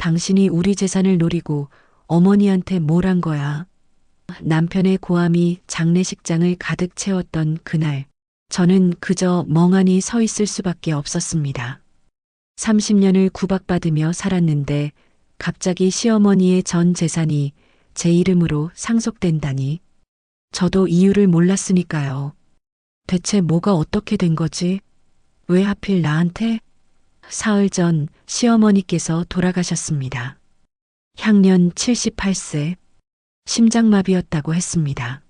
당신이 우리 재산을 노리고 어머니한테 뭘 한 거야? 남편의 고함이 장례식장을 가득 채웠던 그날, 저는 그저 멍하니 서 있을 수밖에 없었습니다. 30년을 구박받으며 살았는데 갑자기 시어머니의 전 재산이 제 이름으로 상속된다니. 저도 이유를 몰랐으니까요. 대체 뭐가 어떻게 된 거지? 왜 하필 나한테? 사흘 전 시어머니께서 돌아가셨습니다. 향년 78세, 심장마비였다고 했습니다.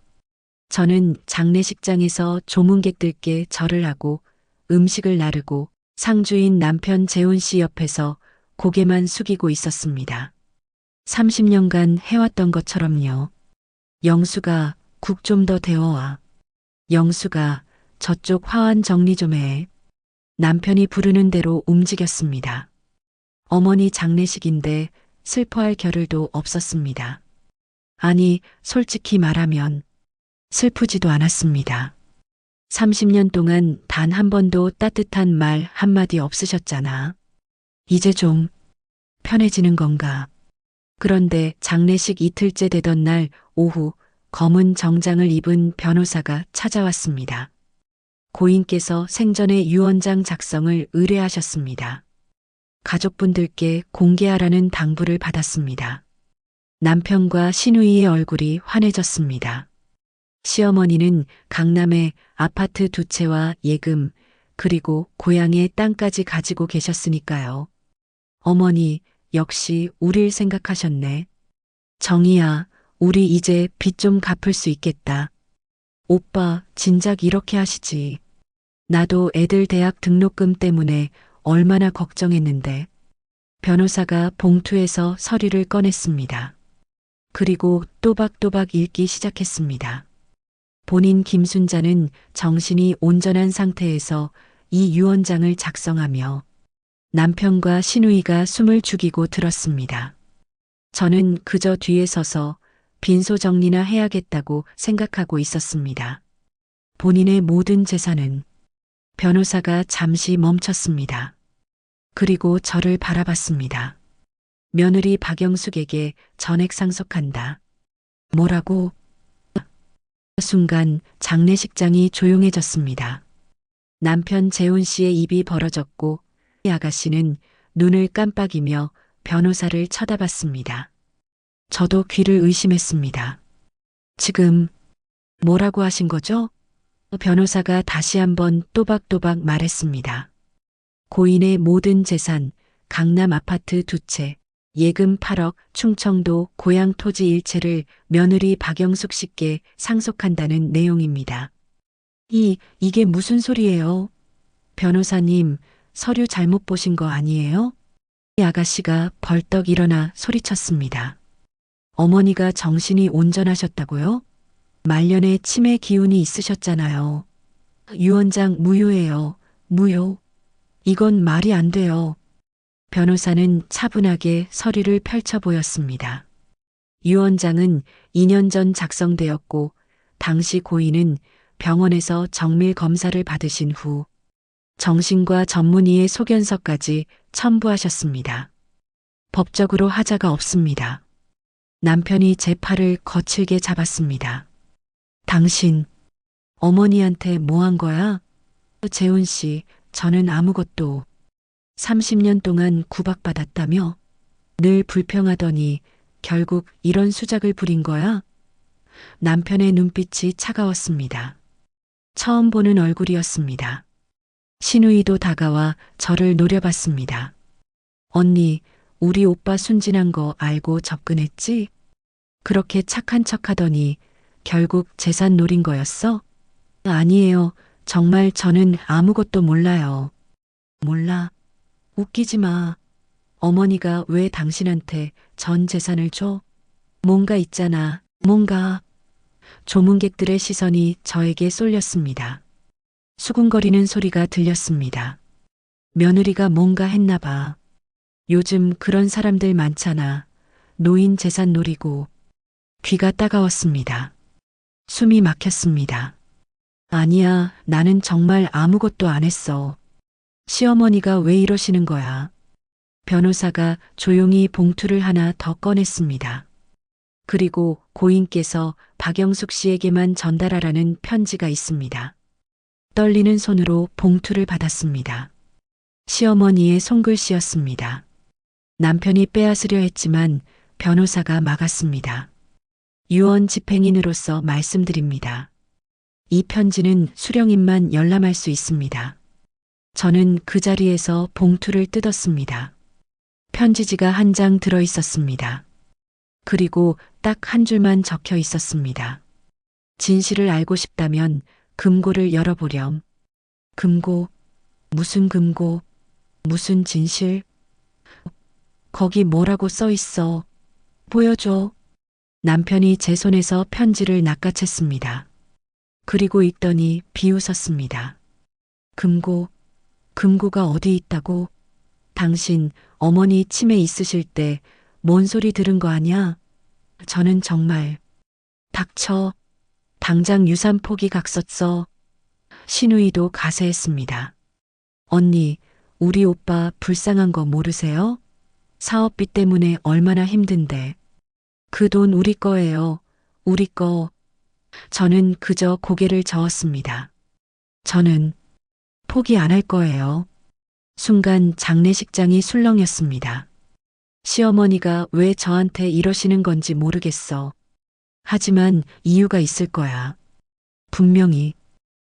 저는 장례식장에서 조문객들께 절을 하고 음식을 나르고 상주인 남편 재훈 씨 옆에서 고개만 숙이고 있었습니다. 30년간 해왔던 것처럼요. 영수가 국 좀 더 데워와. 영수가 저쪽 화환 정리 좀 해. 남편이 부르는 대로 움직였습니다. 어머니 장례식인데 슬퍼할 겨를도 없었습니다. 아니, 솔직히 말하면 슬프지도 않았습니다. 30년 동안 단 한 번도 따뜻한 말 한마디 없으셨잖아. 이제 좀 편해지는 건가? 그런데 장례식 이틀째 되던 날 오후 검은 정장을 입은 변호사가 찾아왔습니다. 고인께서 생전에 유언장 작성을 의뢰하셨습니다. 가족분들께 공개하라는 당부를 받았습니다. 남편과 시누이의 얼굴이 환해졌습니다. 시어머니는 강남에 아파트 2채와 예금, 그리고 고향의 땅까지 가지고 계셨으니까요. 어머니, 역시 우릴 생각하셨네. 정희야, 우리 이제 빚 좀 갚을 수 있겠다. 오빠, 진작 이렇게 하시지. 나도 애들 대학 등록금 때문에 얼마나 걱정했는데. 변호사가 봉투에서 서류를 꺼냈습니다. 그리고 또박또박 읽기 시작했습니다. 본인 김순자는 정신이 온전한 상태에서 이 유언장을 작성하며 남편과 시누이가 숨을 죽이고 들었습니다. 저는 그저 뒤에 서서 빈소 정리나 해야겠다고 생각하고 있었습니다. 본인의 모든 재산은. 변호사가 잠시 멈췄습니다. 그리고 저를 바라봤습니다. 며느리 박영숙에게 전액 상속한다. 뭐라고? 순간 장례식장이 조용해졌습니다. 남편 재훈 씨의 입이 벌어졌고 이 아가씨는 눈을 깜빡이며 변호사를 쳐다봤습니다. 저도 귀를 의심했습니다. 지금 뭐라고 하신 거죠? 변호사가 다시 한번 또박또박 말했습니다. 고인의 모든 재산, 강남 아파트 2채, 예금 8억, 충청도 고향 토지 1채를 며느리 박영숙 씨께 상속한다는 내용입니다. 이게 무슨 소리예요? 변호사님, 서류 잘못 보신 거 아니에요? 이 아가씨가 벌떡 일어나 소리쳤습니다. 어머니가 정신이 온전하셨다고요? 말년에 치매 기운이 있으셨잖아요. 유언장 무효예요. 무효. 이건 말이 안 돼요. 변호사는 차분하게 서류를 펼쳐 보였습니다. 유언장은 2년 전 작성되었고 당시 고인은 병원에서 정밀 검사를 받으신 후 정신과 전문의의 소견서까지 첨부하셨습니다. 법적으로 하자가 없습니다. 남편이 제 팔을 거칠게 잡았습니다. 당신, 어머니한테 뭐 한 거야? 재훈 씨, 저는 아무것도. 30년 동안 구박받았다며? 늘 불평하더니 결국 이런 수작을 부린 거야? 남편의 눈빛이 차가웠습니다. 처음 보는 얼굴이었습니다. 시누이도 다가와 저를 노려봤습니다. 언니, 우리 오빠 순진한 거 알고 접근했지? 그렇게 착한 척하더니 결국 재산 노린 거였어? 아니에요. 정말 저는 아무것도 몰라요. 몰라? 웃기지 마. 어머니가 왜 당신한테 전 재산을 줘? 뭔가 있잖아. 뭔가. 조문객들의 시선이 저에게 쏠렸습니다. 수군거리는 소리가 들렸습니다. 며느리가 뭔가 했나 봐. 요즘 그런 사람들 많잖아. 노인 재산 노리고. 귀가 따가웠습니다. 숨이 막혔습니다. 아니야, 나는 정말 아무것도 안 했어. 시어머니가 왜 이러시는 거야? 변호사가 조용히 봉투를 하나 더 꺼냈습니다. 그리고 고인께서 박영숙 씨에게만 전달하라는 편지가 있습니다. 떨리는 손으로 봉투를 받았습니다. 시어머니의 손글씨였습니다. 남편이 빼앗으려 했지만 변호사가 막았습니다. 유언 집행인으로서 말씀드립니다. 이 편지는 수령님만 열람할 수 있습니다. 저는 그 자리에서 봉투를 뜯었습니다. 편지지가 한 장 들어 있었습니다. 그리고 딱 한 줄만 적혀 있었습니다. 진실을 알고 싶다면 금고를 열어보렴. 금고, 무슨 금고, 무슨 진실? 거기 뭐라고 써 있어? 보여줘. 남편이 제 손에서 편지를 낚아챘습니다. 그리고 읽더니 비웃었습니다. 금고가 어디 있다고? 당신 어머니 치매 있으실 때 뭔 소리 들은 거 아냐? 저는 정말 닥쳐. 당장 유산 포기 각서. 신우이도 가세했습니다. 언니, 우리 오빠 불쌍한 거 모르세요? 사업비 때문에 얼마나 힘든데. 그 돈 우리 거예요. 우리 거. 저는 그저 고개를 저었습니다. 저는 포기 안 할 거예요. 순간 장례식장이 술렁였습니다. 시어머니가 왜 저한테 이러시는 건지 모르겠어. 하지만 이유가 있을 거야. 분명히.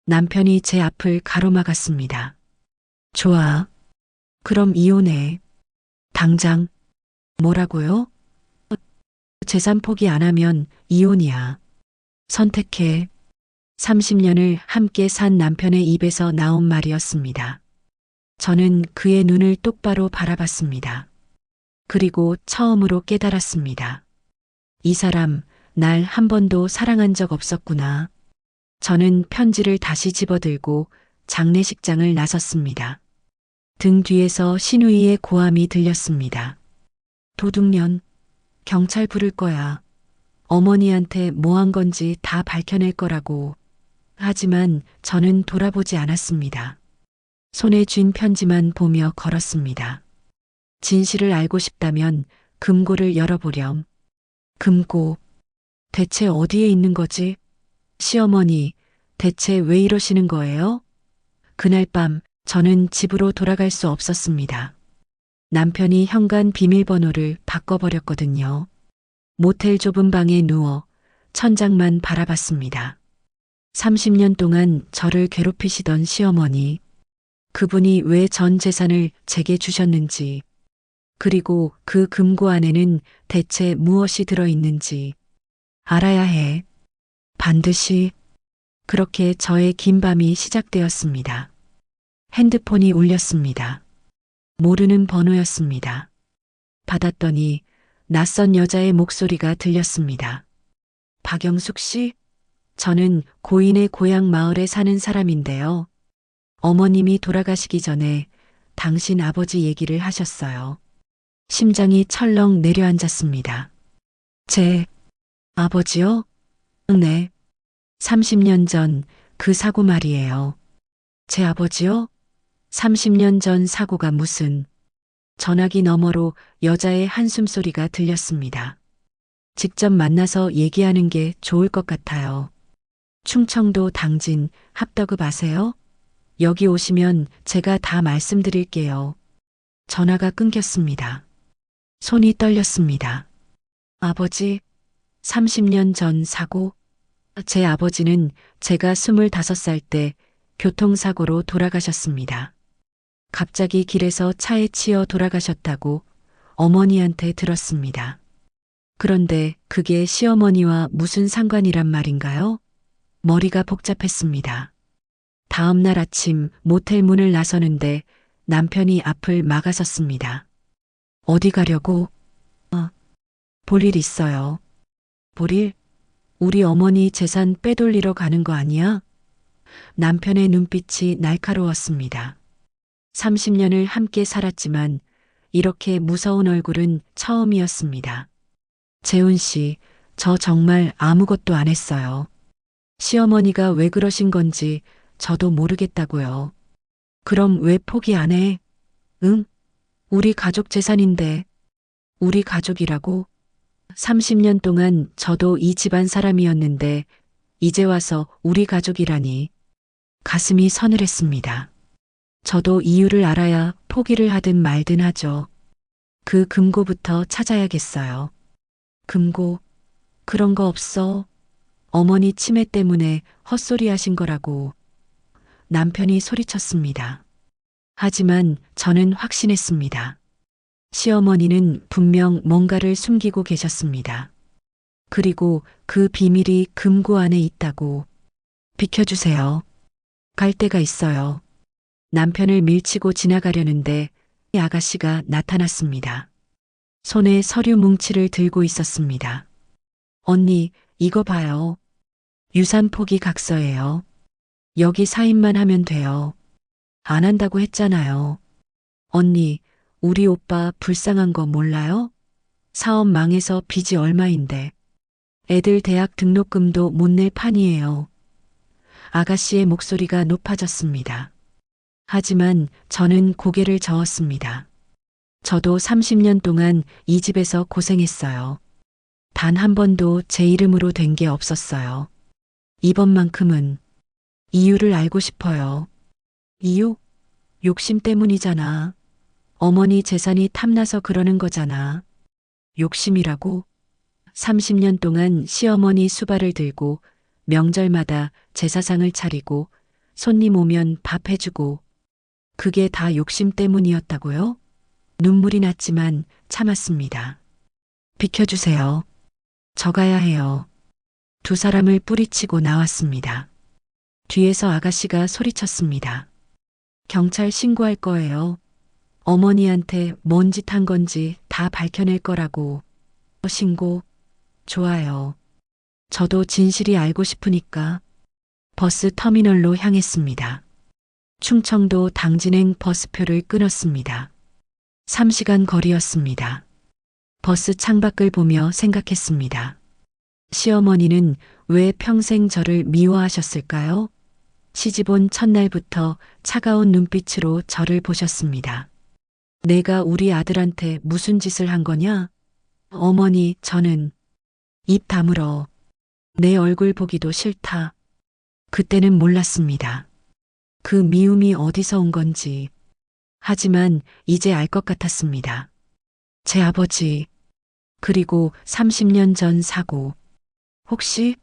남편이 제 앞을 가로막았습니다. 좋아. 그럼 이혼해. 당장. 뭐라고요? 재산 포기 안 하면 이혼이야. 선택해. 30년을 함께 산 남편의 입에서 나온 말이었습니다. 저는 그의 눈을 똑바로 바라봤습니다. 그리고 처음으로 깨달았습니다. 이 사람, 날 한 번도 사랑한 적 없었구나. 저는 편지를 다시 집어들고 장례식장을 나섰습니다. 등 뒤에서 신우이의 고함이 들렸습니다. 도둑년, 경찰 부를 거야. 어머니한테 뭐 한 건지 다 밝혀낼 거라고. 하지만 저는 돌아보지 않았습니다. 손에 쥔 편지만 보며 걸었습니다. 진실을 알고 싶다면 금고를 열어보렴. 금고, 대체 어디에 있는 거지? 시어머니, 대체 왜 이러시는 거예요? 그날 밤 저는 집으로 돌아갈 수 없었습니다. 남편이 현관 비밀번호를 바꿔버렸거든요. 모텔 좁은 방에 누워 천장만 바라봤습니다. 30년 동안 저를 괴롭히시던 시어머니, 그분이 왜 전 재산을 제게 주셨는지, 그리고 그 금고 안에는 대체 무엇이 들어있는지 알아야 해. 반드시. 그렇게 저의 긴 밤이 시작되었습니다. 핸드폰이 울렸습니다. 모르는 번호였습니다. 받았더니 낯선 여자의 목소리가 들렸습니다. 박영숙 씨? 저는 고인의 고향 마을에 사는 사람인데요. 어머님이 돌아가시기 전에 당신 아버지 얘기를 하셨어요. 심장이 철렁 내려앉았습니다. 제 아버지요? 네. 30년 전 그 사고 말이에요. 제 아버지요? 30년 전 사고가 무슨. 전화기 너머로 여자의 한숨소리가 들렸습니다. 직접 만나서 얘기하는 게 좋을 것 같아요. 충청도 당진 합덕읍 아세요? 여기 오시면 제가 다 말씀드릴게요. 전화가 끊겼습니다. 손이 떨렸습니다. 아버지, 30년 전 사고? 제 아버지는 제가 25살 때 교통사고로 돌아가셨습니다. 갑자기 길에서 차에 치여 돌아가셨다고 어머니한테 들었습니다. 그런데 그게 시어머니와 무슨 상관이란 말인가요? 머리가 복잡했습니다. 다음 날 아침 모텔 문을 나서는데 남편이 앞을 막아섰습니다. 어디 가려고? 볼 일 있어요. 볼 일? 우리 어머니 재산 빼돌리러 가는 거 아니야? 남편의 눈빛이 날카로웠습니다. 30년을 함께 살았지만 이렇게 무서운 얼굴은 처음이었습니다. 재훈 씨, 저 정말 아무것도 안 했어요. 시어머니가 왜 그러신 건지 저도 모르겠다고요. 그럼 왜 포기 안 해? 응? 우리 가족 재산인데, 우리 가족이라고? 30년 동안 저도 이 집안 사람이었는데, 이제 와서 우리 가족이라니. 가슴이 서늘했습니다. 저도 이유를 알아야 포기를 하든 말든 하죠. 그 금고부터 찾아야겠어요. 금고, 그런 거 없어. 어머니 치매 때문에 헛소리 하신 거라고 남편이 소리쳤습니다. 하지만 저는 확신했습니다. 시어머니는 분명 뭔가를 숨기고 계셨습니다. 그리고 그 비밀이 금고 안에 있다고. 비켜주세요. 갈 데가 있어요. 남편을 밀치고 지나가려는데 이 아가씨가 나타났습니다. 손에 서류 뭉치를 들고 있었습니다. 언니, 이거 봐요. 유산 포기 각서예요. 여기 사인만 하면 돼요. 안 한다고 했잖아요. 언니, 우리 오빠 불쌍한 거 몰라요? 사업 망해서 빚이 얼마인데. 애들 대학 등록금도 못 낼 판이에요. 아가씨의 목소리가 높아졌습니다. 하지만 저는 고개를 저었습니다. 저도 30년 동안 이 집에서 고생했어요. 단 한 번도 제 이름으로 된 게 없었어요. 이번만큼은 이유를 알고 싶어요. 이유? 욕심 때문이잖아. 어머니 재산이 탐나서 그러는 거잖아. 욕심이라고? 30년 동안 시어머니 수발을 들고 명절마다 제사상을 차리고 손님 오면 밥 해주고 그게 다 욕심 때문이었다고요? 눈물이 났지만 참았습니다. 비켜주세요. 저 가야 해요. 두 사람을 뿌리치고 나왔습니다. 뒤에서 아가씨가 소리쳤습니다. 경찰 신고할 거예요. 어머니한테 뭔 짓 한 건지 다 밝혀낼 거라고. 신고? 좋아요. 저도 진실이 알고 싶으니까. 버스 터미널로 향했습니다. 충청도 당진행 버스표를 끊었습니다. 3시간 거리였습니다. 버스 창밖을 보며 생각했습니다. 시어머니는 왜 평생 저를 미워하셨을까요? 시집 온 첫날부터 차가운 눈빛으로 저를 보셨습니다. 내가 우리 아들한테 무슨 짓을 한 거냐? 어머니, 저는 입 다물어. 내 얼굴 보기도 싫다. 그때는 몰랐습니다. 그 미움이 어디서 온 건지. 하지만 이제 알 것 같았습니다. 제 아버지, 그리고 30년 전 사고. 혹시?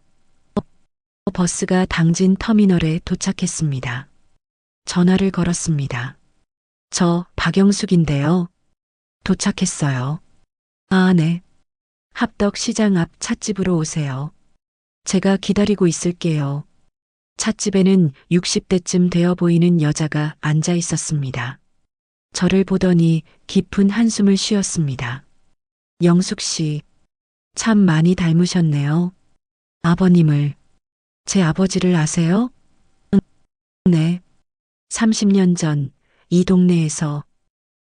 버스가 당진 터미널에 도착했습니다. 전화를 걸었습니다. 저 박영숙인데요. 도착했어요. 아, 네. 합덕시장 앞 찻집으로 오세요. 제가 기다리고 있을게요. 찻집에는 60대쯤 되어 보이는 여자가 앉아 있었습니다. 저를 보더니 깊은 한숨을 쉬었습니다. 영숙 씨, 참 많이 닮으셨네요. 아버님을, 제 아버지를 아세요? 네. 30년 전 이 동네에서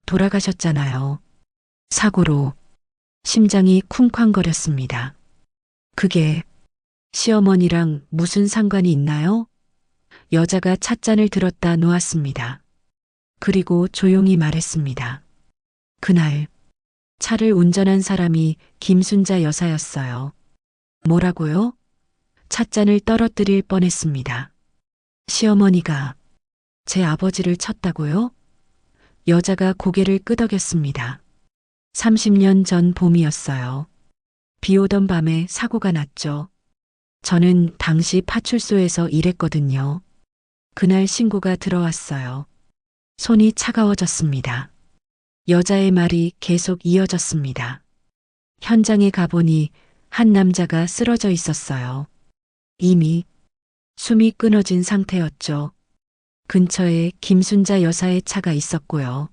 돌아가셨잖아요. 사고로 심장이 쿵쾅거렸습니다. 그게 시어머니랑 무슨 상관이 있나요? 여자가 찻잔을 들었다 놓았습니다. 그리고 조용히 말했습니다. 그날 차를 운전한 사람이 김순자 여사였어요. 뭐라고요? 찻잔을 떨어뜨릴 뻔했습니다. 시어머니가 제 아버지를 쳤다고요? 여자가 고개를 끄덕였습니다. 30년 전 봄이었어요. 비 오던 밤에 사고가 났죠. 저는 당시 파출소에서 일했거든요. 그날 신고가 들어왔어요. 손이 차가워졌습니다. 여자의 말이 계속 이어졌습니다. 현장에 가보니 한 남자가 쓰러져 있었어요. 이미 숨이 끊어진 상태였죠. 근처에 김순자 여사의 차가 있었고요.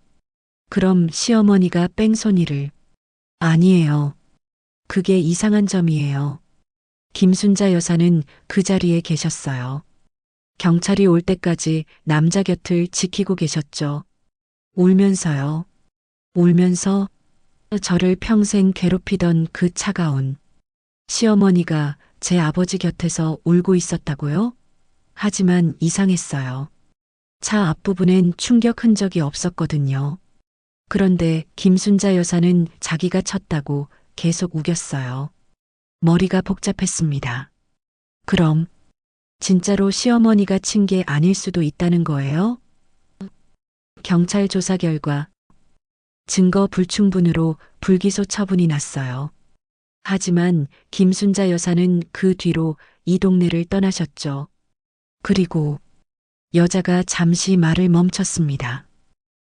그럼 시어머니가 뺑소니를. 아니에요. 그게 이상한 점이에요. 김순자 여사는 그 자리에 계셨어요. 경찰이 올 때까지 남자 곁을 지키고 계셨죠. 울면서요. 울면서 저를 평생 괴롭히던 그 차가운 시어머니가 제 아버지 곁에서 울고 있었다고요? 하지만 이상했어요. 차 앞부분엔 충격 흔적이 없었거든요. 그런데 김순자 여사는 자기가 쳤다고 계속 우겼어요. 머리가 복잡했습니다. 그럼 진짜로 시어머니가 친 게 아닐 수도 있다는 거예요? 경찰 조사 결과 증거 불충분으로 불기소 처분이 났어요. 하지만 김순자 여사는 그 뒤로 이 동네를 떠나셨죠. 그리고 여자가 잠시 말을 멈췄습니다.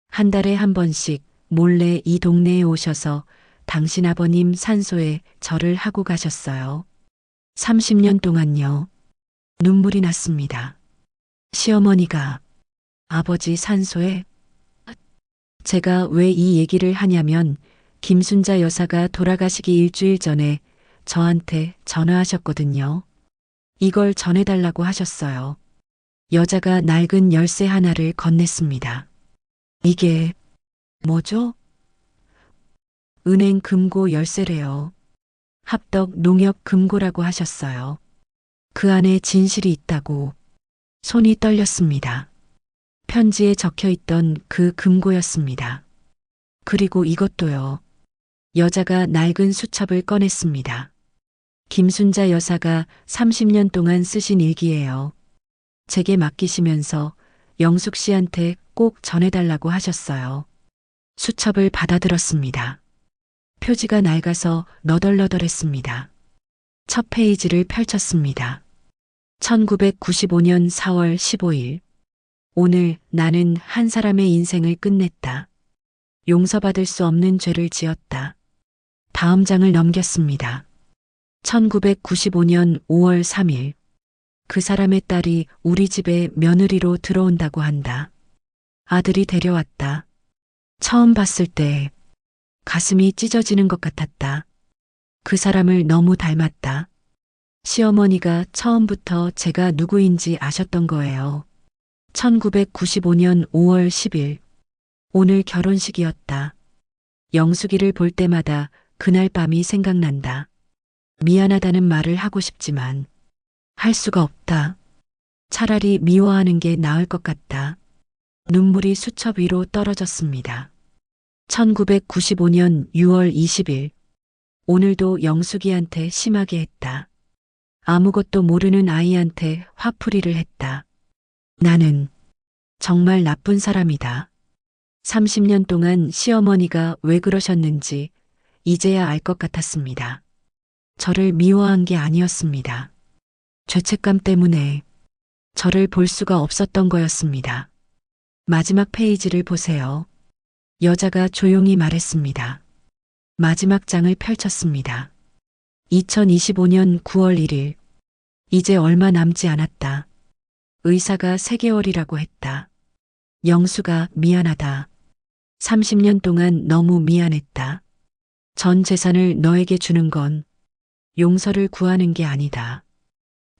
한 달에 한 번씩 몰래 이 동네에 오셔서 당신 아버님 산소에 절을 하고 가셨어요. 30년 동안요. 눈물이 났습니다. 시어머니가 아버지 산소에? 제가 왜 이 얘기를 하냐면 김순자 여사가 돌아가시기 일주일 전에 저한테 전화하셨거든요. 이걸 전해달라고 하셨어요. 여자가 낡은 열쇠 하나를 건넸습니다. 이게 뭐죠? 은행 금고 열쇠래요. 합덕 농협 금고라고 하셨어요. 그 안에 진실이 있다고. 손이 떨렸습니다. 편지에 적혀 있던 그 금고였습니다. 그리고 이것도요. 여자가 낡은 수첩을 꺼냈습니다. 김순자 여사가 30년 동안 쓰신 일기예요. 제게 맡기시면서 영숙 씨한테 꼭 전해달라고 하셨어요. 수첩을 받아들었습니다. 표지가 낡아서 너덜너덜했습니다. 첫 페이지를 펼쳤습니다. 1995년 4월 15일. 오늘 나는 한 사람의 인생을 끝냈다. 용서받을 수 없는 죄를 지었다. 다음 장을 넘겼습니다. 1995년 5월 3일. 그 사람의 딸이 우리 집에 며느리로 들어온다고 한다. 아들이 데려왔다. 처음 봤을 때 가슴이 찢어지는 것 같았다. 그 사람을 너무 닮았다. 시어머니가 처음부터 제가 누구인지 아셨던 거예요. 1995년 5월 10일. 오늘 결혼식이었다. 영숙이를 볼 때마다 그날 밤이 생각난다. 미안하다는 말을 하고 싶지만 할 수가 없다. 차라리 미워하는 게 나을 것 같다. 눈물이 수첩 위로 떨어졌습니다. 1995년 6월 20일. 오늘도 영숙이한테 심하게 했다. 아무것도 모르는 아이한테 화풀이를 했다. 나는 정말 나쁜 사람이다. 30년 동안 시어머니가 왜 그러셨는지 이제야 알 것 같았습니다. 저를 미워한 게 아니었습니다. 죄책감 때문에 저를 볼 수가 없었던 거였습니다. 마지막 페이지를 보세요. 여자가 조용히 말했습니다. 마지막 장을 펼쳤습니다. 2025년 9월 1일. 이제 얼마 남지 않았다. 의사가 3개월이라고 했다. 영수가 미안하다. 30년 동안 너무 미안했다. 전 재산을 너에게 주는 건 용서를 구하는 게 아니다.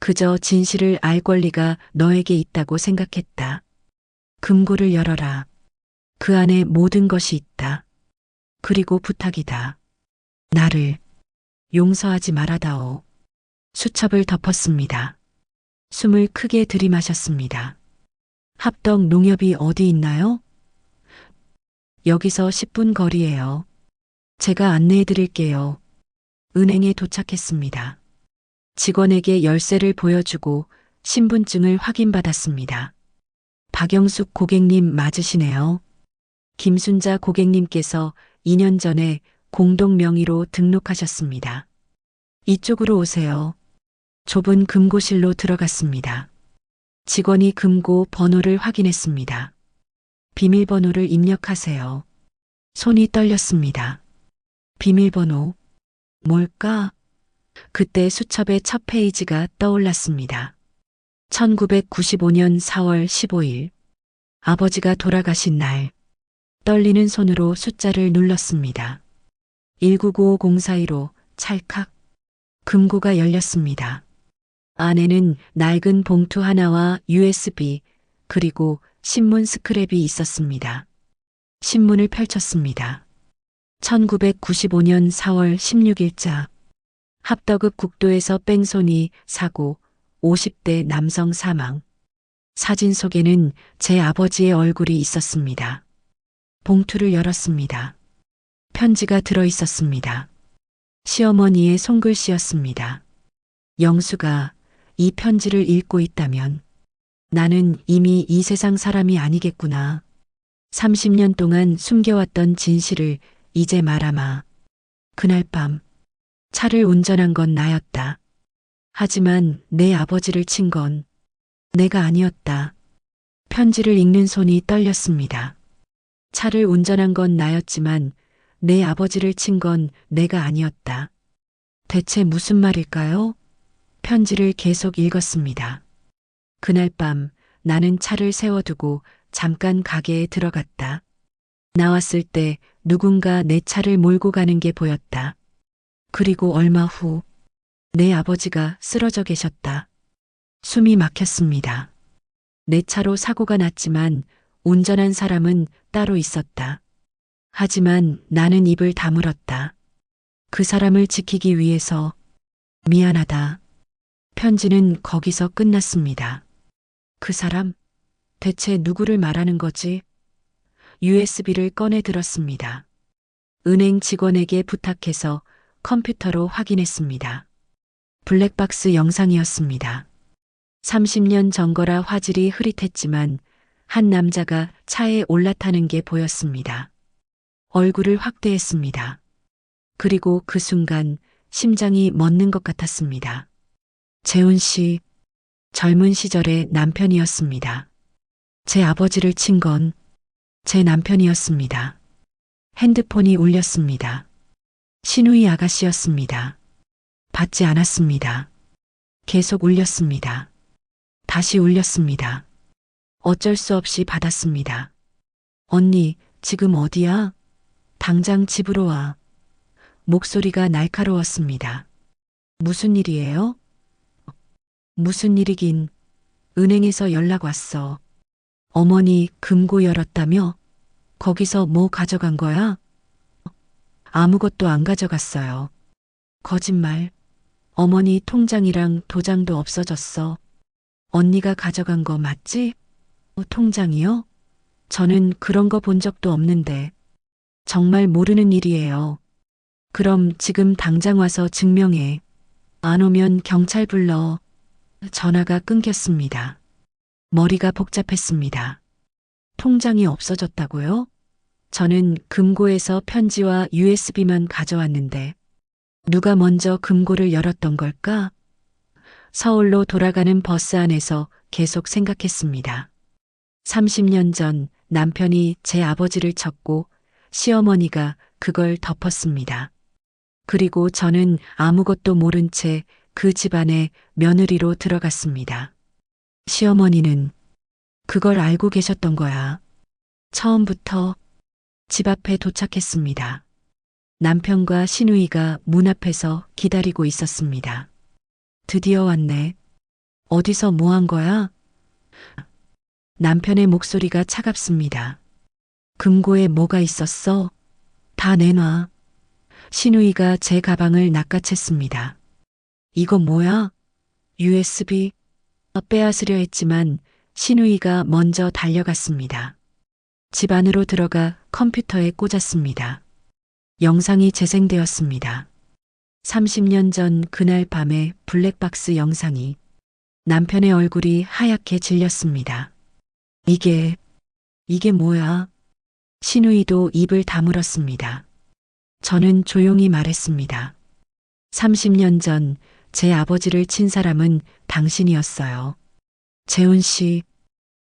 그저 진실을 알 권리가 너에게 있다고 생각했다. 금고를 열어라. 그 안에 모든 것이 있다. 그리고 부탁이다. 나를 용서하지 말아다오. 수첩을 덮었습니다. 숨을 크게 들이마셨습니다. 합덕 농협이 어디 있나요? 여기서 10분 거리예요. 제가 안내해 드릴게요. 은행에 도착했습니다. 직원에게 열쇠를 보여주고 신분증을 확인받았습니다. 박영숙 고객님 맞으시네요. 김순자 고객님께서 2년 전에 공동 명의로 등록하셨습니다. 이쪽으로 오세요. 좁은 금고실로 들어갔습니다. 직원이 금고 번호를 확인했습니다. 비밀번호를 입력하세요. 손이 떨렸습니다. 비밀번호. 뭘까? 그때 수첩의 첫 페이지가 떠올랐습니다. 1995년 4월 15일. 아버지가 돌아가신 날. 떨리는 손으로 숫자를 눌렀습니다. 19950415 찰칵. 금고가 열렸습니다. 안에는 낡은 봉투 하나와 USB 그리고 신문 스크랩이 있었습니다. 신문을 펼쳤습니다. 1995년 4월 16일자. 합덕읍 국도에서 뺑소니 사고 50대 남성 사망. 사진 속에는 제 아버지의 얼굴이 있었습니다. 봉투를 열었습니다. 편지가 들어 있었습니다. 시어머니의 손글씨였습니다. 영수가 이 편지를 읽고 있다면 나는 이미 이 세상 사람이 아니겠구나. 30년 동안 숨겨왔던 진실을 이제 말하마. 그날 밤 차를 운전한 건 나였다. 하지만 내 아버지를 친 건 내가 아니었다. 편지를 읽는 손이 떨렸습니다. 차를 운전한 건 나였지만 내 아버지를 친 건 내가 아니었다. 대체 무슨 말일까요? 편지를 계속 읽었습니다. 그날 밤 나는 차를 세워두고 잠깐 가게에 들어갔다. 나왔을 때 누군가 내 차를 몰고 가는 게 보였다. 그리고 얼마 후 내 아버지가 쓰러져 계셨다. 숨이 막혔습니다. 내 차로 사고가 났지만 운전한 사람은 따로 있었다. 하지만 나는 입을 다물었다. 그 사람을 지키기 위해서. 미안하다. 편지는 거기서 끝났습니다. 그 사람? 대체 누구를 말하는 거지? USB를 꺼내 들었습니다. 은행 직원에게 부탁해서 컴퓨터로 확인했습니다. 블랙박스 영상이었습니다. 30년 전 거라 화질이 흐릿했지만 한 남자가 차에 올라타는 게 보였습니다. 얼굴을 확대했습니다. 그리고 그 순간 심장이 멎는 것 같았습니다. 재훈 씨, 젊은 시절의 남편이었습니다. 제 아버지를 친 건 제 남편이었습니다. 핸드폰이 울렸습니다. 신우이 아가씨였습니다. 받지 않았습니다. 계속 울렸습니다. 다시 울렸습니다. 어쩔 수 없이 받았습니다. 언니, 지금 어디야? 당장 집으로 와. 목소리가 날카로웠습니다. 무슨 일이에요? 무슨 일이긴. 은행에서 연락 왔어. 어머니 금고 열었다며? 거기서 뭐 가져간 거야? 아무것도 안 가져갔어요. 거짓말. 어머니 통장이랑 도장도 없어졌어. 언니가 가져간 거 맞지? 통장이요? 저는 그런 거 본 적도 없는데. 정말 모르는 일이에요. 그럼 지금 당장 와서 증명해. 안 오면 경찰 불러. 전화가 끊겼습니다. 머리가 복잡했습니다. 통장이 없어졌다고요? 저는 금고에서 편지와 USB만 가져왔는데 누가 먼저 금고를 열었던 걸까? 서울로 돌아가는 버스 안에서 계속 생각했습니다. 30년 전 남편이 제 아버지를 쳤고 시어머니가 그걸 덮었습니다. 그리고 저는 아무것도 모른 채 그 집안에 며느리로 들어갔습니다. 시어머니는 그걸 알고 계셨던 거야. 처음부터. 집 앞에 도착했습니다. 남편과 시누이가 문 앞에서 기다리고 있었습니다. 드디어 왔네. 어디서 뭐 한 거야? 남편의 목소리가 차갑습니다. 금고에 뭐가 있었어? 다 내놔. 시누이가 제 가방을 낚아챘습니다. 이거 뭐야? USB? 빼앗으려 했지만 시누이가 먼저 달려갔습니다. 집 안으로 들어가 컴퓨터에 꽂았습니다. 영상이 재생되었습니다. 30년 전 그날 밤의 블랙박스 영상이. 남편의 얼굴이 하얗게 질렸습니다. 이게 뭐야? 시누이도 입을 다물었습니다. 저는 조용히 말했습니다. 30년 전 제 아버지를 친 사람은 당신이었어요. 재훈 씨.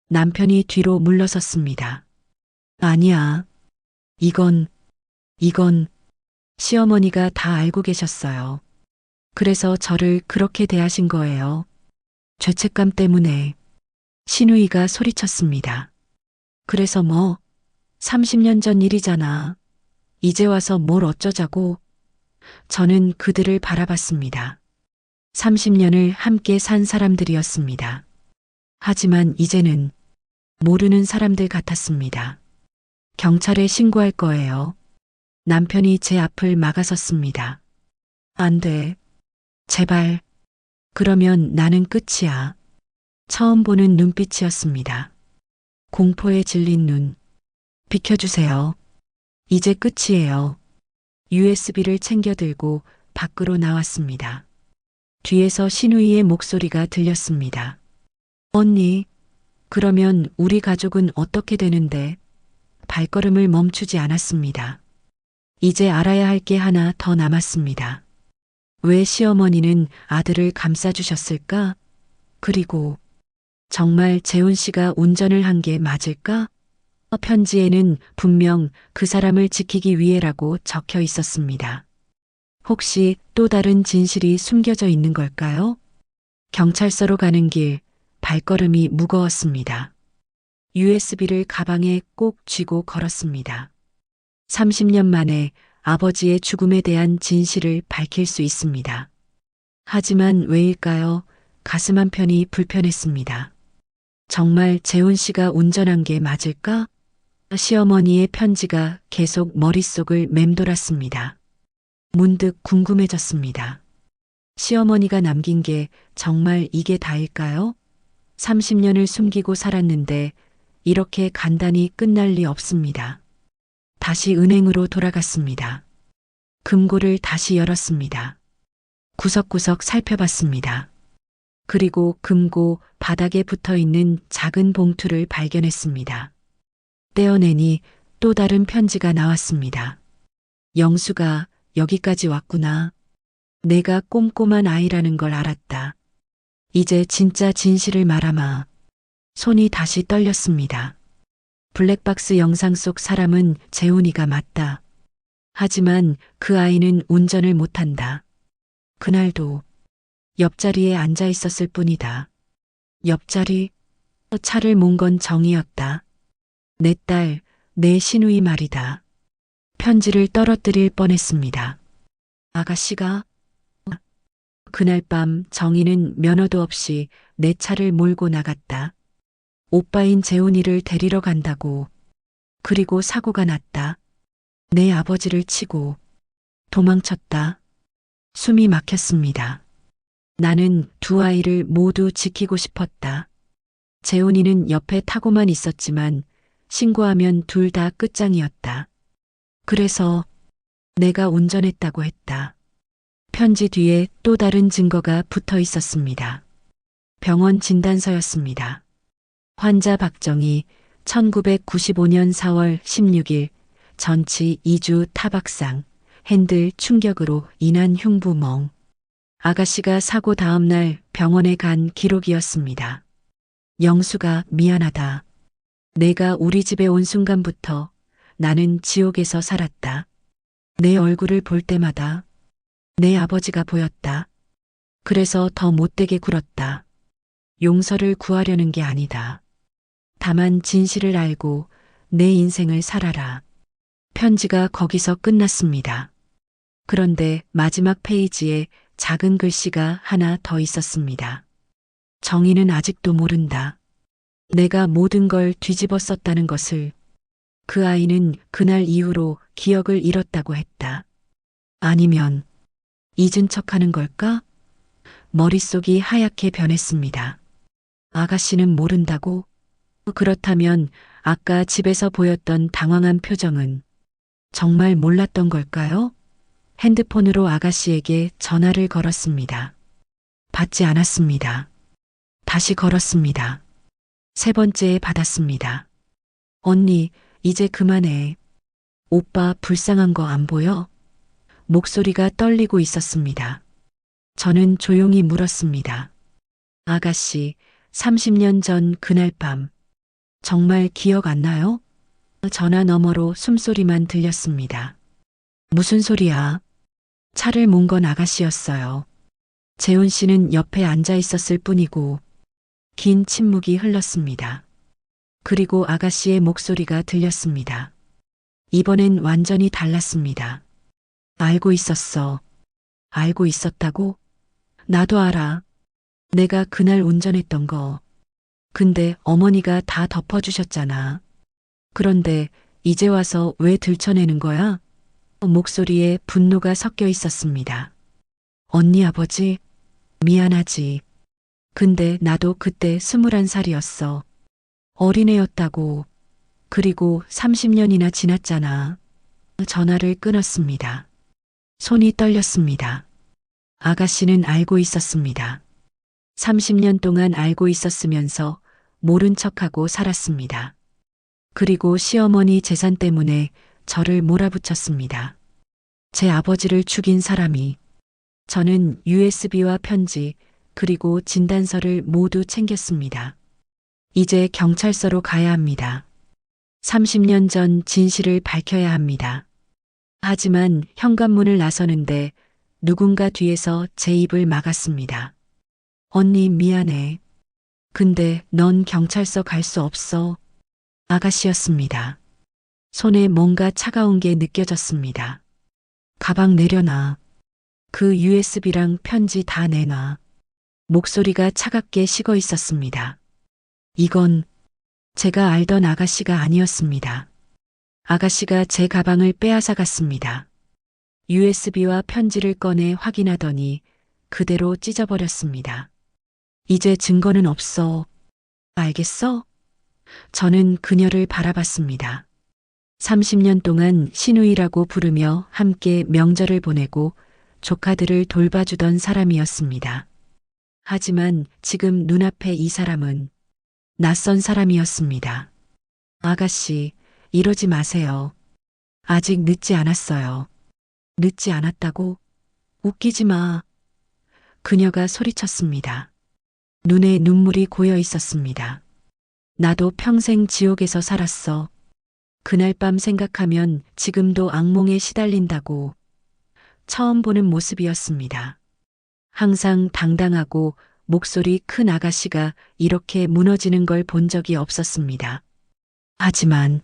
남편이 뒤로 물러섰습니다. 아니야. 이건 시어머니가 다 알고 계셨어요. 그래서 저를 그렇게 대하신 거예요. 죄책감 때문에. 시누이가 소리쳤습니다. 그래서 뭐? 30년 전 일이잖아. 이제 와서 뭘 어쩌자고. 저는 그들을 바라봤습니다. 30년을 함께 산 사람들이었습니다. 하지만 이제는 모르는 사람들 같았습니다. 경찰에 신고할 거예요. 남편이 제 앞을 막아섰습니다. 안 돼. 제발. 그러면 나는 끝이야. 처음 보는 눈빛이었습니다. 공포에 질린 눈. 비켜주세요. 이제 끝이에요. USB를 챙겨 들고 밖으로 나왔습니다. 뒤에서 신우이의 목소리가 들렸습니다. 언니, 그러면 우리 가족은 어떻게 되는데? 발걸음을 멈추지 않았습니다. 이제 알아야 할 게 하나 더 남았습니다. 왜 시어머니는 아들을 감싸주셨을까? 그리고 정말 재훈 씨가 운전을 한 게 맞을까? 편지에는 분명 그 사람을 지키기 위해라고 적혀 있었습니다. 혹시 또 다른 진실이 숨겨져 있는 걸까요? 경찰서로 가는 길, 발걸음이 무거웠습니다. USB를 가방에 꼭 쥐고 걸었습니다. 30년 만에 아버지의 죽음에 대한 진실을 밝힐 수 있습니다. 하지만 왜일까요? 가슴 한편이 불편했습니다. 정말 재훈 씨가 운전한 게 맞을까? 시어머니의 편지가 계속 머릿속을 맴돌았습니다. 문득 궁금해졌습니다. 시어머니가 남긴 게 정말 이게 다일까요? 30년을 숨기고 살았는데 이렇게 간단히 끝날 리 없습니다. 다시 은행으로 돌아갔습니다. 금고를 다시 열었습니다. 구석구석 살펴봤습니다. 그리고 금고 바닥에 붙어 있는 작은 봉투를 발견했습니다. 떼어내니 또 다른 편지가 나왔습니다. 영수가 여기까지 왔구나. 내가 꼼꼼한 아이라는 걸 알았다. 이제 진짜 진실을 말하마. 손이 다시 떨렸습니다. 블랙박스 영상 속 사람은 재훈이가 맞다. 하지만 그 아이는 운전을 못한다. 그날도 옆자리에 앉아 있었을 뿐이다. 옆자리, 차를 몬 건 정이었다. 내 딸, 내 시누이 말이다. 편지를 떨어뜨릴 뻔했습니다. 아가씨가? 그날 밤 정희는 면허도 없이 내 차를 몰고 나갔다. 오빠인 재훈이를 데리러 간다고. 그리고 사고가 났다. 내 아버지를 치고 도망쳤다. 숨이 막혔습니다. 나는 두 아이를 모두 지키고 싶었다. 재훈이는 옆에 타고만 있었지만 신고하면 둘 다 끝장이었다. 그래서 내가 운전했다고 했다. 편지 뒤에 또 다른 증거가 붙어 있었습니다. 병원 진단서였습니다. 환자 박정희 1995년 4월 16일 전치 2주 타박상, 핸들 충격으로 인한 흉부멍. 아가씨가 사고 다음 날 병원에 간 기록이었습니다. 영수가 미안하다. 내가 우리 집에 온 순간부터 나는 지옥에서 살았다. 내 얼굴을 볼 때마다 내 아버지가 보였다. 그래서 더 못되게 굴었다. 용서를 구하려는 게 아니다. 다만 진실을 알고 내 인생을 살아라. 편지가 거기서 끝났습니다. 그런데 마지막 페이지에 작은 글씨가 하나 더 있었습니다. 정희는 아직도 모른다. 내가 모든 걸 뒤집어 썼다는 것을. 그 아이는 그날 이후로 기억을 잃었다고 했다. 아니면 잊은 척하는 걸까? 머릿속이 하얗게 변했습니다. 아가씨는 모른다고? 그렇다면 아까 집에서 보였던 당황한 표정은 정말 몰랐던 걸까요? 핸드폰으로 아가씨에게 전화를 걸었습니다. 받지 않았습니다. 다시 걸었습니다. 세 번째에 받았습니다. 언니, 이제 그만해. 오빠 불쌍한 거 안 보여? 목소리가 떨리고 있었습니다. 저는 조용히 물었습니다. 아가씨, 30년 전 그날 밤, 정말 기억 안 나요? 전화 너머로 숨소리만 들렸습니다. 무슨 소리야? 차를 몬 건 아가씨였어요. 재훈 씨는 옆에 앉아 있었을 뿐이고, 긴 침묵이 흘렀습니다. 그리고 아가씨의 목소리가 들렸습니다. 이번엔 완전히 달랐습니다. 알고 있었어. 알고 있었다고? 나도 알아. 내가 그날 운전했던 거. 근데 어머니가 다 덮어주셨잖아. 그런데 이제 와서 왜 들춰내는 거야? 목소리에 분노가 섞여 있었습니다. 언니 아버지, 미안하지. 근데 나도 그때 21살이었어. 어린애였다고. 그리고 30년이나 지났잖아. 전화를 끊었습니다. 손이 떨렸습니다. 아가씨는 알고 있었습니다. 30년 동안 알고 있었으면서 모른 척하고 살았습니다. 그리고 시어머니 재산 때문에 저를 몰아붙였습니다. 제 아버지를 죽인 사람이. 저는 USB와 편지 그리고 진단서를 모두 챙겼습니다. 이제 경찰서로 가야 합니다. 30년 전 진실을 밝혀야 합니다. 하지만 현관문을 나서는데 누군가 뒤에서 제 입을 막았습니다. 언니 미안해. 근데 넌 경찰서 갈 수 없어. 아가씨였습니다. 손에 뭔가 차가운 게 느껴졌습니다. 가방 내려놔. 그 USB랑 편지 다 내놔. 목소리가 차갑게 식어 있었습니다. 이건 제가 알던 아가씨가 아니었습니다. 아가씨가 제 가방을 빼앗아 갔습니다. USB와 편지를 꺼내 확인하더니 그대로 찢어버렸습니다. 이제 증거는 없어. 알겠어? 저는 그녀를 바라봤습니다. 30년 동안 시누이라고 부르며 함께 명절을 보내고 조카들을 돌봐주던 사람이었습니다. 하지만 지금 눈앞에 이 사람은 낯선 사람이었습니다. 아가씨, 이러지 마세요. 아직 늦지 않았어요. 늦지 않았다고? 웃기지 마. 그녀가 소리쳤습니다. 눈에 눈물이 고여 있었습니다. 나도 평생 지옥에서 살았어. 그날 밤 생각하면 지금도 악몽에 시달린다고. 처음 보는 모습이었습니다. 항상 당당하고 목소리 큰 아가씨가 이렇게 무너지는 걸 본 적이 없었습니다. 하지만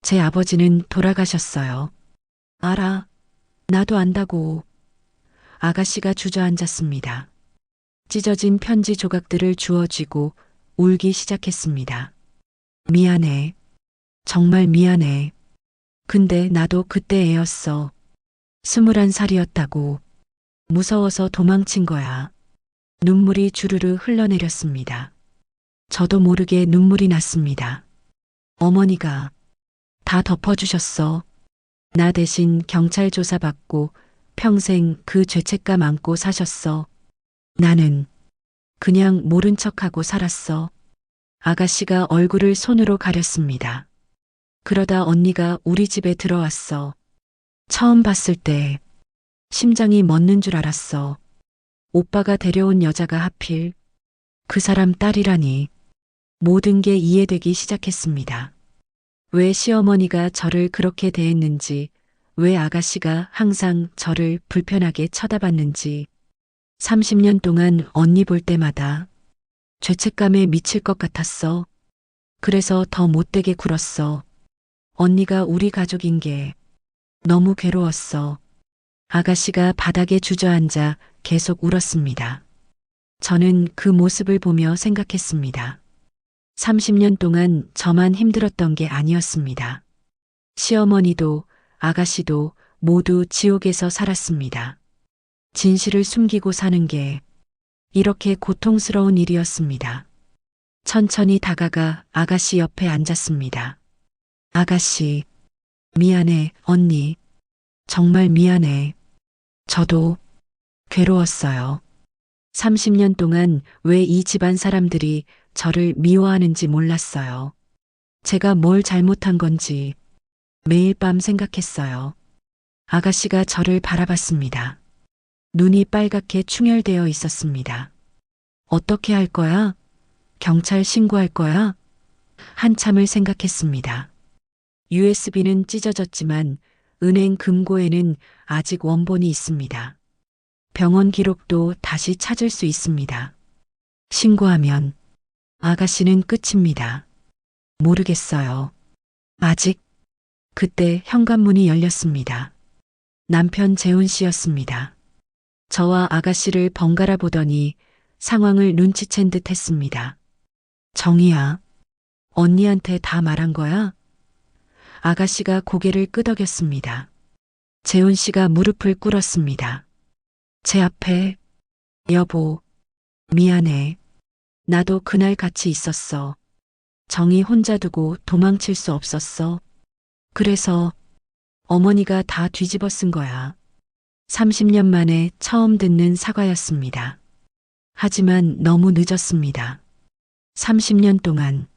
제 아버지는 돌아가셨어요. 알아. 나도 안다고. 아가씨가 주저앉았습니다. 찢어진 편지 조각들을 주워쥐고 울기 시작했습니다. 미안해. 정말 미안해. 근데 나도 그때 애였어. 21살이었다고. 무서워서 도망친 거야. 눈물이 주르르 흘러내렸습니다. 저도 모르게 눈물이 났습니다. 어머니가 다 덮어주셨어. 나 대신 경찰 조사받고 평생 그 죄책감 안고 사셨어. 나는 그냥 모른 척하고 살았어. 아가씨가 얼굴을 손으로 가렸습니다. 그러다 언니가 우리 집에 들어왔어. 처음 봤을 때 심장이 멎는 줄 알았어. 오빠가 데려온 여자가 하필 그 사람 딸이라니. 모든 게 이해되기 시작했습니다. 왜 시어머니가 저를 그렇게 대했는지, 왜 아가씨가 항상 저를 불편하게 쳐다봤는지. 30년 동안 언니 볼 때마다 죄책감에 미칠 것 같았어. 그래서 더 못되게 굴었어. 언니가 우리 가족인 게 너무 괴로웠어. 아가씨가 바닥에 주저앉아 계속 울었습니다. 저는 그 모습을 보며 생각했습니다. 30년 동안 저만 힘들었던 게 아니었습니다. 시어머니도 아가씨도 모두 지옥에서 살았습니다. 진실을 숨기고 사는 게 이렇게 고통스러운 일이었습니다. 천천히 다가가 아가씨 옆에 앉았습니다. 아가씨, 미안해, 언니. 정말 미안해. 저도 괴로웠어요. 30년 동안 왜 이 집안 사람들이 저를 미워하는지 몰랐어요. 제가 뭘 잘못한 건지 매일 밤 생각했어요. 아가씨가 저를 바라봤습니다. 눈이 빨갛게 충혈되어 있었습니다. 어떻게 할 거야? 경찰 신고할 거야? 한참을 생각했습니다. USB는 찢어졌지만 은행 금고에는 아직 원본이 있습니다. 병원 기록도 다시 찾을 수 있습니다. 신고하면 아가씨는 끝입니다. 모르겠어요. 아직. 그때 현관문이 열렸습니다. 남편 재훈 씨였습니다. 저와 아가씨를 번갈아 보더니 상황을 눈치챈 듯 했습니다. 정희야, 언니한테 다 말한 거야? 아가씨가 고개를 끄덕였습니다. 재훈 씨가 무릎을 꿇었습니다. 제 앞에, 여보, 미안해. 나도 그날 같이 있었어. 정이 혼자 두고 도망칠 수 없었어. 그래서 어머니가 다 뒤집어 쓴 거야. 30년 만에 처음 듣는 사과였습니다. 하지만 너무 늦었습니다. 30년 동안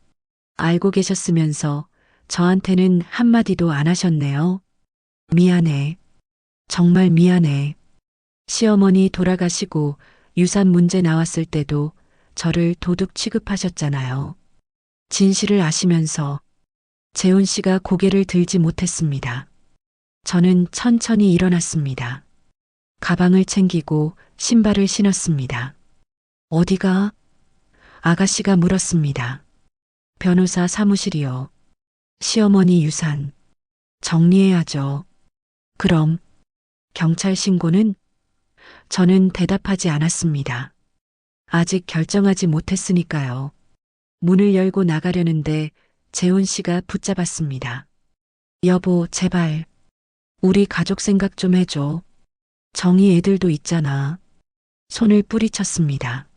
알고 계셨으면서 저한테는 한마디도 안 하셨네요. 미안해. 정말 미안해. 시어머니 돌아가시고 유산 문제 나왔을 때도 저를 도둑 취급하셨잖아요. 진실을 아시면서 재훈 씨가 고개를 들지 못했습니다. 저는 천천히 일어났습니다. 가방을 챙기고 신발을 신었습니다. 어디가? 아가씨가 물었습니다. 변호사 사무실이요. 시어머니 유산. 정리해야죠. 그럼 경찰 신고는? 저는 대답하지 않았습니다. 아직 결정하지 못했으니까요. 문을 열고 나가려는데 재훈 씨가 붙잡았습니다. 여보, 제발. 우리 가족 생각 좀 해줘. 정희 애들도 있잖아. 손을 뿌리쳤습니다.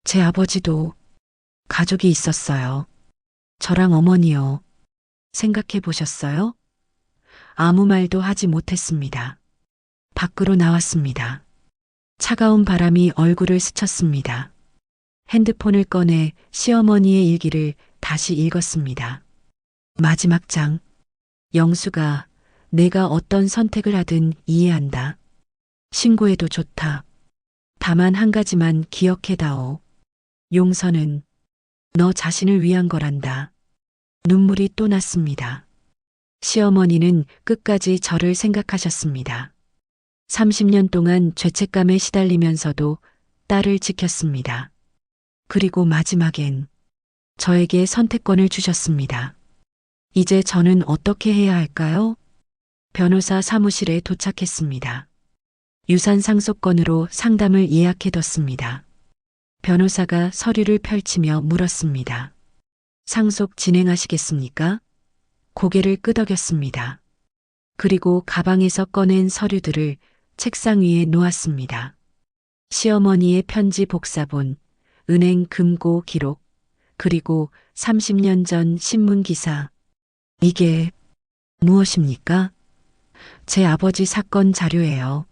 제 아버지도 가족이 있었어요. 저랑 어머니요. 생각해 보셨어요? 아무 말도 하지 못했습니다. 밖으로 나왔습니다. 차가운 바람이 얼굴을 스쳤습니다. 핸드폰을 꺼내 시어머니의 일기를 다시 읽었습니다. 마지막 장. 영수가 내가 어떤 선택을 하든 이해한다. 신고해도 좋다. 다만 한 가지만 기억해다오. 용서는 너 자신을 위한 거란다. 눈물이 또 났습니다. 시어머니는 끝까지 저를 생각하셨습니다. 30년 동안 죄책감에 시달리면서도 딸을 지켰습니다. 그리고 마지막엔 저에게 선택권을 주셨습니다. 이제 저는 어떻게 해야 할까요? 변호사 사무실에 도착했습니다. 유산 상속건으로 상담을 예약해뒀습니다. 변호사가 서류를 펼치며 물었습니다. 상속 진행하시겠습니까? 고개를 끄덕였습니다. 그리고 가방에서 꺼낸 서류들을 책상 위에 놓았습니다. 시어머니의 편지 복사본, 은행 금고 기록, 그리고 30년 전 신문 기사. 이게 무엇입니까? 제 아버지 사건 자료예요.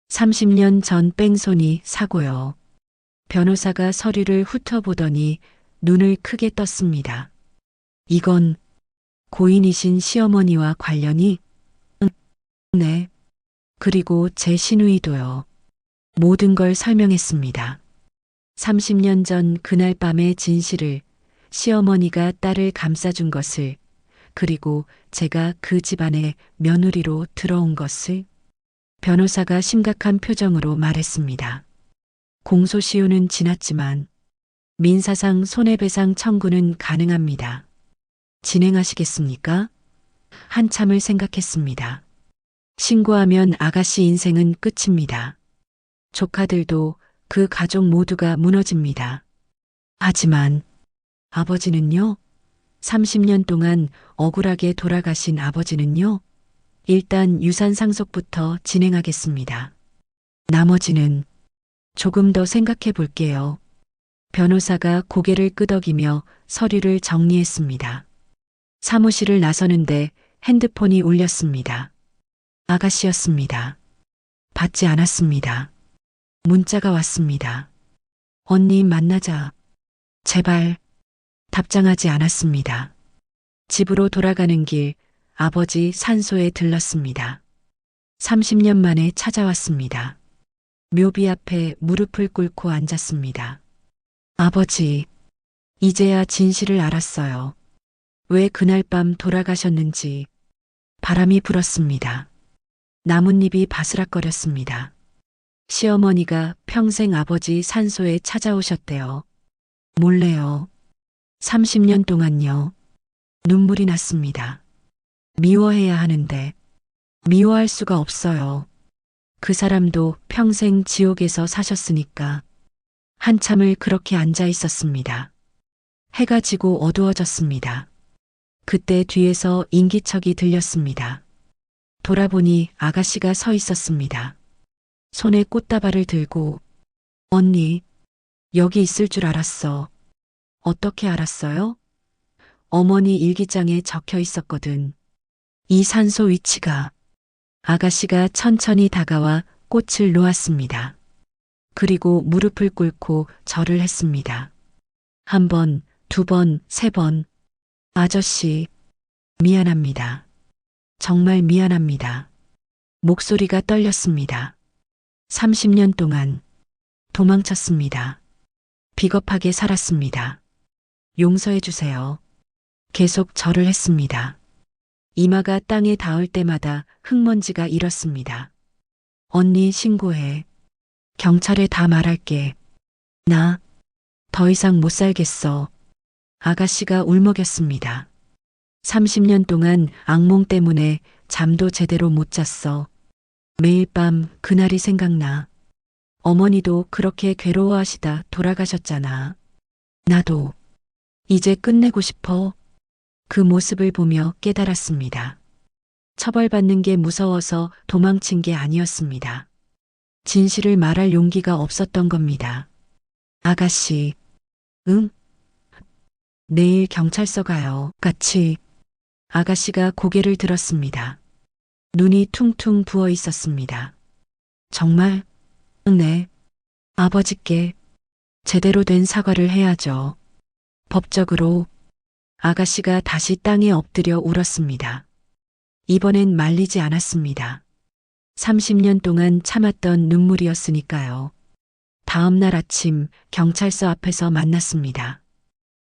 30년 전 뺑소니 사고요. 변호사가 서류를 훑어보더니 눈을 크게 떴습니다. 이건 고인이신 시어머니와 관련이? 네. 그리고 제 시누이도요. 모든 걸 설명했습니다. 30년 전 그날 밤의 진실을, 시어머니가 딸을 감싸준 것을, 그리고 제가 그 집안의 며느리로 들어온 것을. 변호사가 심각한 표정으로 말했습니다. 공소시효는 지났지만 민사상 손해배상 청구는 가능합니다. 진행하시겠습니까? 한참을 생각했습니다. 신고하면 아가씨 인생은 끝입니다. 조카들도 그 가족 모두가 무너집니다. 하지만 아버지는요? 30년 동안 억울하게 돌아가신 아버지는요? 일단 유산 상속부터 진행하겠습니다. 나머지는 조금 더 생각해 볼게요. 변호사가 고개를 끄덕이며 서류를 정리했습니다. 사무실을 나서는데 핸드폰이 울렸습니다. 아가씨였습니다. 받지 않았습니다. 문자가 왔습니다. 언니 만나자. 제발. 답장하지 않았습니다. 집으로 돌아가는 길 아버지 산소에 들렀습니다. 30년 만에 찾아왔습니다. 묘비 앞에 무릎을 꿇고 앉았습니다. 아버지, 이제야 진실을 알았어요. 왜 그날 밤 돌아가셨는지. 바람이 불었습니다. 나뭇잎이 바스락거렸습니다. 시어머니가 평생 아버지 산소에 찾아오셨대요. 몰래요. 30년 동안요. 눈물이 났습니다. 미워해야 하는데 미워할 수가 없어요. 그 사람도 평생 지옥에서 사셨으니까. 한참을 그렇게 앉아 있었습니다. 해가 지고 어두워졌습니다. 그때 뒤에서 인기척이 들렸습니다. 돌아보니 아가씨가 서 있었습니다. 손에 꽃다발을 들고. 언니, 여기 있을 줄 알았어. 어떻게 알았어요? 어머니 일기장에 적혀 있었거든. 이 산소 위치가. 아가씨가 천천히 다가와 꽃을 놓았습니다. 그리고 무릎을 꿇고 절을 했습니다. 한 번, 두 번, 세 번. 아저씨, 미안합니다. 정말 미안합니다. 목소리가 떨렸습니다. 30년 동안 도망쳤습니다. 비겁하게 살았습니다. 용서해 주세요. 계속 절을 했습니다. 이마가 땅에 닿을 때마다 흙먼지가 일었습니다. 언니 신고해. 경찰에 다 말할게. 나 더 이상 못 살겠어. 아가씨가 울먹였습니다. 30년 동안 악몽 때문에 잠도 제대로 못 잤어. 매일 밤 그날이 생각나. 어머니도 그렇게 괴로워하시다 돌아가셨잖아. 나도 이제 끝내고 싶어. 그 모습을 보며 깨달았습니다. 처벌받는 게 무서워서 도망친 게 아니었습니다. 진실을 말할 용기가 없었던 겁니다. 아가씨, 응? 내일 경찰서 가요. 같이. 아가씨가 고개를 들었습니다. 눈이 퉁퉁 부어 있었습니다. 정말? 네. 아버지께 제대로 된 사과를 해야죠. 법적으로. 아가씨가 다시 땅에 엎드려 울었습니다. 이번엔 말리지 않았습니다. 30년 동안 참았던 눈물이었으니까요. 다음 날 아침 경찰서 앞에서 만났습니다.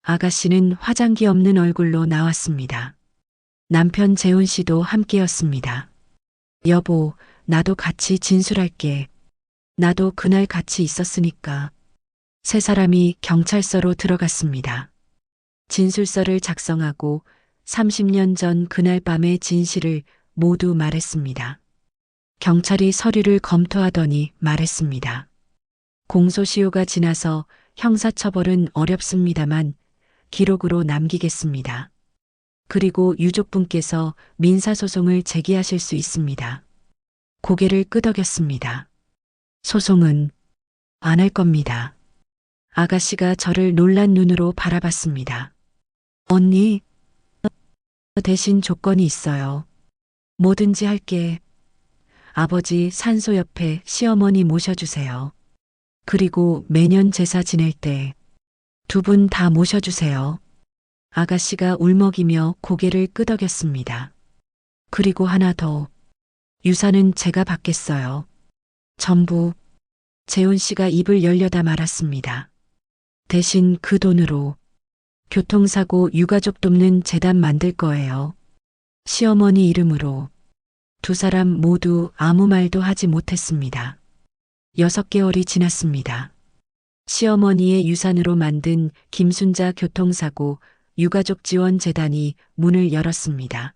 아가씨는 화장기 없는 얼굴로 나왔습니다. 남편 재훈 씨도 함께였습니다. 여보, 나도 같이 진술할게. 나도 그날 같이 있었으니까. 세 사람이 경찰서로 들어갔습니다. 진술서를 작성하고 30년 전 그날 밤의 진실을 모두 말했습니다. 경찰이 서류를 검토하더니 말했습니다. 공소시효가 지나서 형사처벌은 어렵습니다만 기록으로 남기겠습니다. 그리고 유족분께서 민사소송을 제기하실 수 있습니다. 고개를 끄덕였습니다. 소송은 안 할 겁니다. 아가씨가 저를 놀란 눈으로 바라봤습니다. 언니, 대신 조건이 있어요. 뭐든지 할게. 아버지 산소 옆에 시어머니 모셔주세요. 그리고 매년 제사 지낼 때 두 분 다 모셔주세요. 아가씨가 울먹이며 고개를 끄덕였습니다. 그리고 하나 더. 유산은 제가 받겠어요. 전부. 재훈 씨가 입을 열려다 말았습니다. 대신 그 돈으로 교통사고 유가족 돕는 재단 만들 거예요. 시어머니 이름으로. 두 사람 모두 아무 말도 하지 못했습니다. 6개월이 지났습니다. 시어머니의 유산으로 만든 김순자 교통사고 유가족 지원 재단이 문을 열었습니다.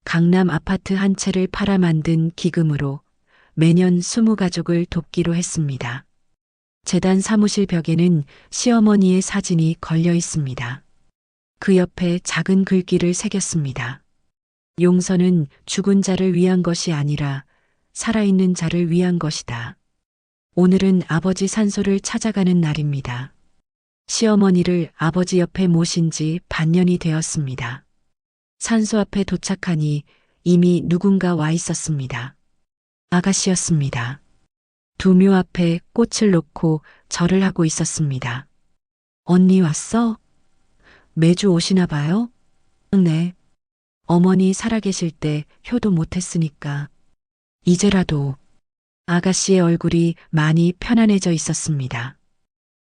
강남 아파트 한 채를 팔아 만든 기금으로 매년 20가족을 돕기로 했습니다. 재단 사무실 벽에는 시어머니의 사진이 걸려 있습니다. 그 옆에 작은 글귀를 새겼습니다. 용서는 죽은 자를 위한 것이 아니라 살아있는 자를 위한 것이다. 오늘은 아버지 산소를 찾아가는 날입니다. 시어머니를 아버지 옆에 모신 지 반년이 되었습니다. 산소 앞에 도착하니 이미 누군가 와 있었습니다. 아가씨였습니다. 두 묘 앞에 꽃을 놓고 절을 하고 있었습니다. 언니 왔어? 매주 오시나 봐요? 네. 어머니 살아계실 때 효도 못했으니까. 이제라도. 아가씨의 얼굴이 많이 편안해져 있었습니다.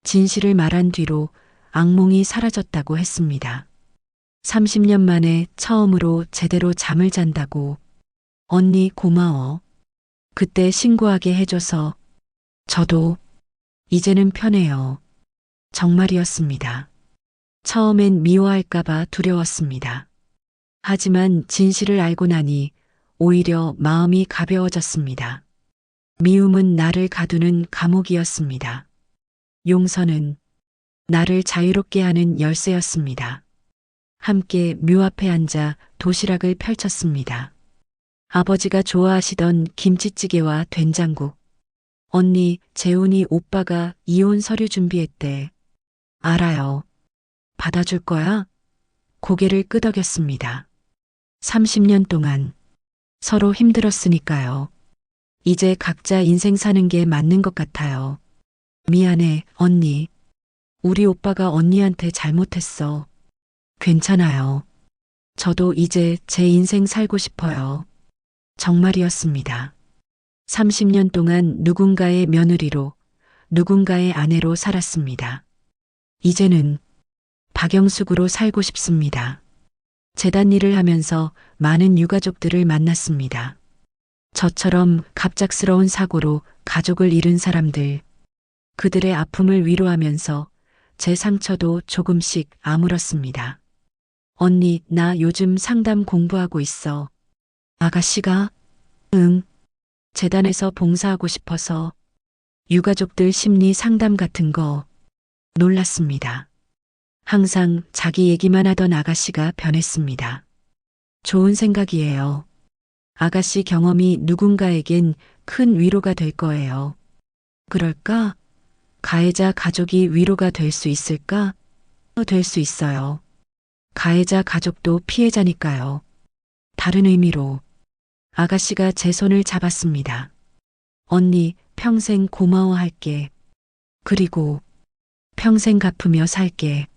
진실을 말한 뒤로 악몽이 사라졌다고 했습니다. 30년 만에 처음으로 제대로 잠을 잔다고. 언니 고마워. 그때 신고하게 해줘서. 저도 이제는 편해요. 정말이었습니다. 처음엔 미워할까봐 두려웠습니다. 하지만 진실을 알고 나니 오히려 마음이 가벼워졌습니다. 미움은 나를 가두는 감옥이었습니다. 용서는 나를 자유롭게 하는 열쇠였습니다. 함께 묘 앞에 앉아 도시락을 펼쳤습니다. 아버지가 좋아하시던 김치찌개와 된장국. 언니, 재훈이 오빠가 이혼 서류 준비했대. 알아요. 받아줄 거야? 고개를 끄덕였습니다. 30년 동안 서로 힘들었으니까요. 이제 각자 인생 사는 게 맞는 것 같아요. 미안해, 언니. 우리 오빠가 언니한테 잘못했어. 괜찮아요. 저도 이제 제 인생 살고 싶어요. 정말이었습니다. 30년 동안 누군가의 며느리로, 누군가의 아내로 살았습니다. 이제는 박영숙으로 살고 싶습니다. 재단 일을 하면서 많은 유가족들을 만났습니다. 저처럼 갑작스러운 사고로 가족을 잃은 사람들, 그들의 아픔을 위로하면서 제 상처도 조금씩 아물었습니다. 언니, 나 요즘 상담 공부하고 있어. 아가씨가? 응. 재단에서 봉사하고 싶어서 유가족들 심리 상담 같은 거. 놀랐습니다. 항상 자기 얘기만 하던 아가씨가 변했습니다. 좋은 생각이에요. 아가씨 경험이 누군가에겐 큰 위로가 될 거예요. 그럴까? 가해자 가족이 위로가 될 수 있을까? 될 수 있어요. 가해자 가족도 피해자니까요. 다른 의미로 아가씨가 제 손을 잡았습니다. 언니, 평생 고마워할게. 그리고 평생 갚으며 살게.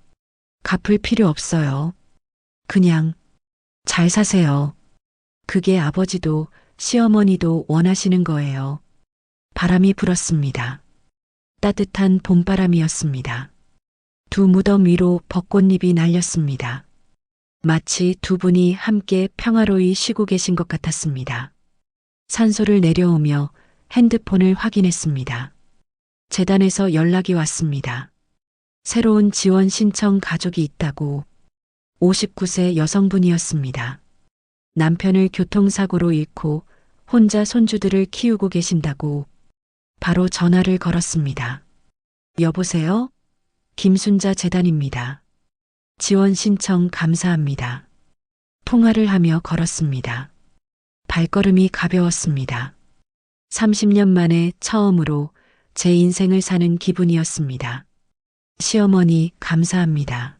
갚을 필요 없어요. 그냥 잘 사세요. 그게 아버지도 시어머니도 원하시는 거예요. 바람이 불었습니다. 따뜻한 봄바람이었습니다. 두 무덤 위로 벚꽃잎이 날렸습니다. 마치 두 분이 함께 평화로이 쉬고 계신 것 같았습니다. 산소를 내려오며 핸드폰을 확인했습니다. 재단에서 연락이 왔습니다. 새로운 지원 신청 가족이 있다고. 59세 여성분이었습니다. 남편을 교통사고로 잃고 혼자 손주들을 키우고 계신다고. 바로 전화를 걸었습니다. 여보세요? 김순자 재단입니다. 지원 신청 감사합니다. 통화를 하며 걸었습니다. 발걸음이 가벼웠습니다. 30년 만에 처음으로 제 인생을 사는 기분이었습니다. 시어머니, 감사합니다.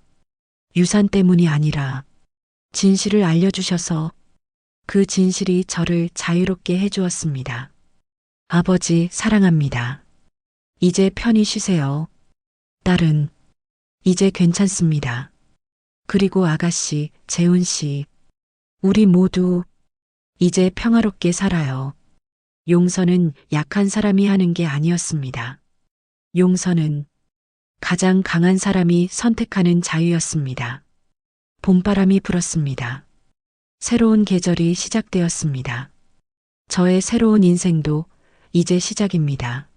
유산 때문이 아니라 진실을 알려주셔서 그 진실이 저를 자유롭게 해주었습니다. 아버지, 사랑합니다. 이제 편히 쉬세요. 딸은 이제 괜찮습니다. 그리고 아가씨, 재훈 씨, 우리 모두 이제 평화롭게 살아요. 용서는 약한 사람이 하는 게 아니었습니다. 용서는 가장 강한 사람이 선택하는 자유였습니다. 봄바람이 불었습니다. 새로운 계절이 시작되었습니다. 저의 새로운 인생도 이제 시작입니다.